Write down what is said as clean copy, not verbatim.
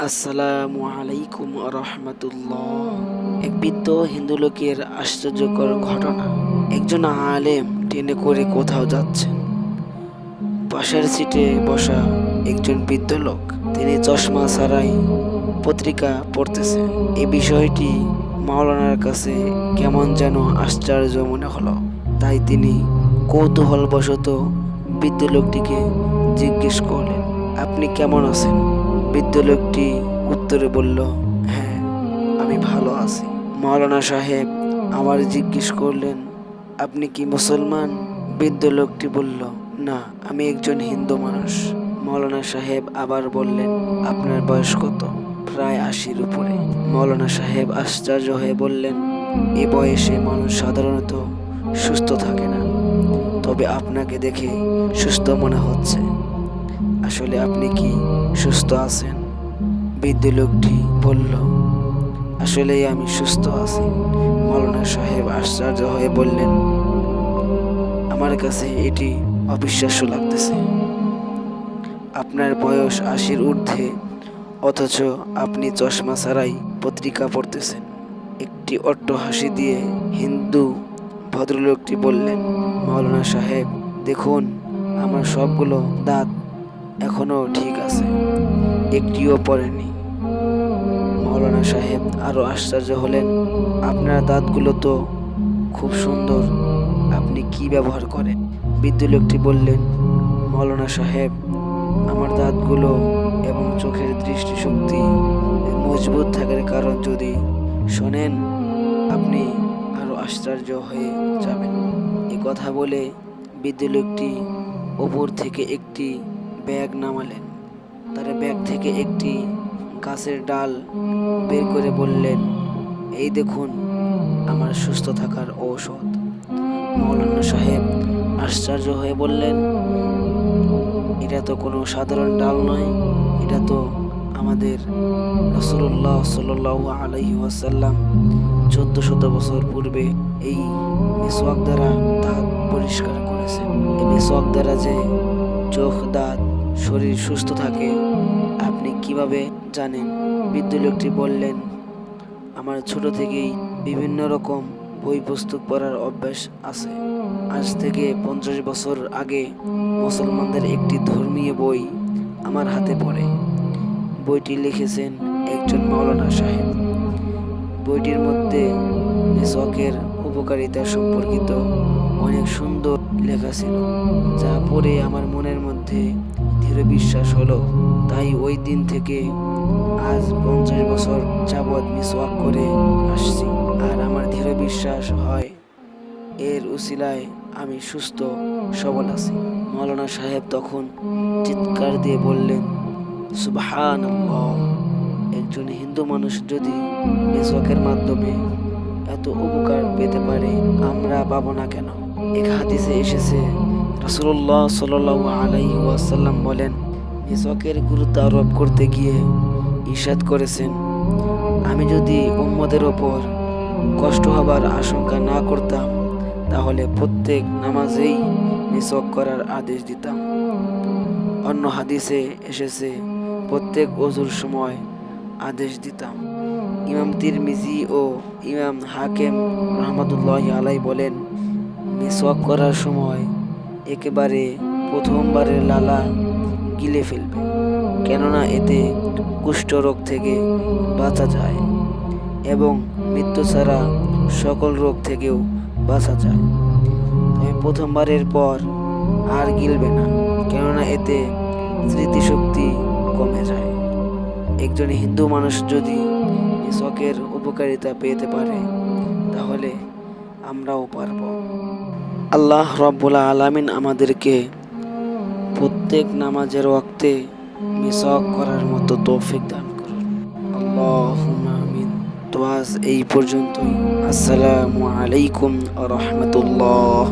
আসসালামু আলাইকুম রহমতুল্লাহ। এক বৃদ্ধ হিন্দু লোকের আশ্চর্যকর ঘটনা। একজন আলেম ট্রেনে করে কোথাও যাচ্ছেন। পাশের সিটে বসা একজন বৃদ্ধ লোক, তিনি চশমা ছাড়াই পত্রিকা পড়তেছেন। এই বিষয়টি মাওলানার কাছে কেমন যেন আশ্চর্য মনে হলো। তাই তিনি কৌতূহলবশত বৃদ্ধ লোকটিকে জিজ্ঞেস করলেন, আপনি কেমন আছেন? বৃদ্ধ লোকটি উত্তরে বলল, হ্যাঁ, আমি ভালো আছি। মাওলানা সাহেব আবার জিজ্ঞেস করলেন, আপনি কি মুসলমান? বৃদ্ধ লোকটি বলল, না, আমি একজন হিন্দু মানুষ। মাওলানা সাহেব আবার বললেন, আপনার বয়স কত? প্রায় 80-র উপরে। মাওলানা সাহেব আশ্চর্য হয়ে বললেন, এ বয়সে মানুষ সাধারণত সুস্থ থাকে না, তবে আপনাকে দেখে সুস্থ মনে হচ্ছে। আসলে আপনি কি সুস্থ আছেন? বৃদ্ধ লোকটি বলল, আসলেই আমি সুস্থ আছি। মাওলানা সাহেব আশ্চর্য হয়ে বললেন, আমার কাছে এটি অবিশ্বাস্য লাগতেছে। আপনার বয়স 80-র ঊর্ধ্বে, অথচ আপনি চশমা ছাড়াই পত্রিকা পড়তেছেন। একটি অট্ট হাসি দিয়ে হিন্দু ভদ্রলোকটি বললেন, মাওলানা সাহেব, দেখুন, আমার সবগুলো দাঁত এখনো ঠিক আছে, একটিও পড়েনি। মাওলানা সাহেব আরো আশ্চর্য হলেন, আপনার দাঁতগুলো তো খুব সুন্দর, আপনি কি ব্যবহার করেন? বৃদ্ধ লোকটি বললেন, মাওলানা সাহেব, আমার দাঁতগুলো এবং চোখের দৃষ্টিশক্তি মজবুত থাকার কারণ যদি শোনেন, আপনি আরো আশ্চর্য হয়ে যাবেন। এ কথা বলে বৃদ্ধ লোকটি ওপর থেকে একটি ব্যাগ নামালেন। তার ব্যাগ থেকে একটি গাছের ডাল বের করে বললেন, এই দেখুন, আমার সুস্থ থাকার ঔষধ। মাওলানা সাহেব আশ্চর্য হয়ে বললেন, এটা তো কোনো সাধারণ ডাল নয়, এটা তো আমাদের রাসূলুল্লাহ সাল্লাল্লাহু আলাইহি ওয়াসাল্লাম 1400 বছর পূর্বে এই মিসওয়াক দ্বারা দাঁত পরিষ্কার করেছেন। এই মিসওয়াক দ্বারা যে চোখ, দাঁত, শরীর সুস্থ থাকে, আপনি কিভাবে জানেন? বৃদ্ধ লোকটি বললেন, আমার ছোট থেকেই বিভিন্ন রকম বই পুস্তক পড়ার অভ্যাস আছে। আজ থেকে 50 বছর আগে মুসলমানদের একটি ধর্মীয় বই আমার হাতে পড়ে। বইটি লিখেছেন একজন মাওলানা সাহেব। বইটির মধ্যে মিসওয়াকের উপকারিতা সম্পর্কিত অনেক সুন্দর লেখা ছিল, যা পড়ে আমার মনের মধ্যে দৃঢ় বিশ্বাস হলো। তাই ওই দিন থেকে আজ 50 বছর যাবৎ মিসওয়াক করে আসছি, আর আমার দৃঢ় বিশ্বাস হয় এর উসিলায় আমি সুস্থ সবল আছি। মাওলানা সাহেব তখন চিৎকার দিয়ে বললেন, সুবহানাল্লাহ! একজন হিন্দু মানুষ যদি মিসওয়াকের মাধ্যমে এত উপকার পেতে পারে, আমরা পাবো না কেন? এক হাদিসে এসেছে, রাসূলুল্লাহ সাল্লাল্লাহু আলাইহি ওয়াসাল্লাম বলেন, মিসওয়াকের গুরুত্ব আরোপ করতে গিয়ে ইরশাদ করেছেন, আমি যদি উম্মতের ওপর কষ্ট হবার আশঙ্কা না করতাম, তাহলে প্রত্যেক নামাজেই মিসওয়াক করার আদেশ দিতাম। অন্য হাদিসে এসেছে, প্রত্যেক ওযুর সময় আদেশ দিতাম। ইমাম তিরমিজি ও ইমাম হাকিম রাহমাতুল্লাহি আলাইহি বলেন, মিসওয়াক করার সময় একেবারে প্রথমবারের লালা গিলে ফেলবে, কেননা এতে কুষ্ঠ রোগ থেকে বাঁচা যায় এবং মৃত্যু ছাড়া সকল রোগ থেকেও বাঁচা যায়। তবে প্রথমবারের পর আর গিলবে না, কেননা এতে স্মৃতিশক্তি কমে যায়। একজন হিন্দু মানুষ যদি মিসওয়াকের উপকারিতা পেতে পারে, তাহলে আমরাও পারব। আল্লাহ রাব্বুল আলামিন আমাদেরকে প্রত্যেক নামাজের ওয়াক্তে মিসওয়াক করার মতো তৌফিক দান করুন। আল্লাহুম্মা আমিন। তো আজ এই পর্যন্তই। আসসালামু আলাইকুম ওয়া রাহমাতুল্লাহ।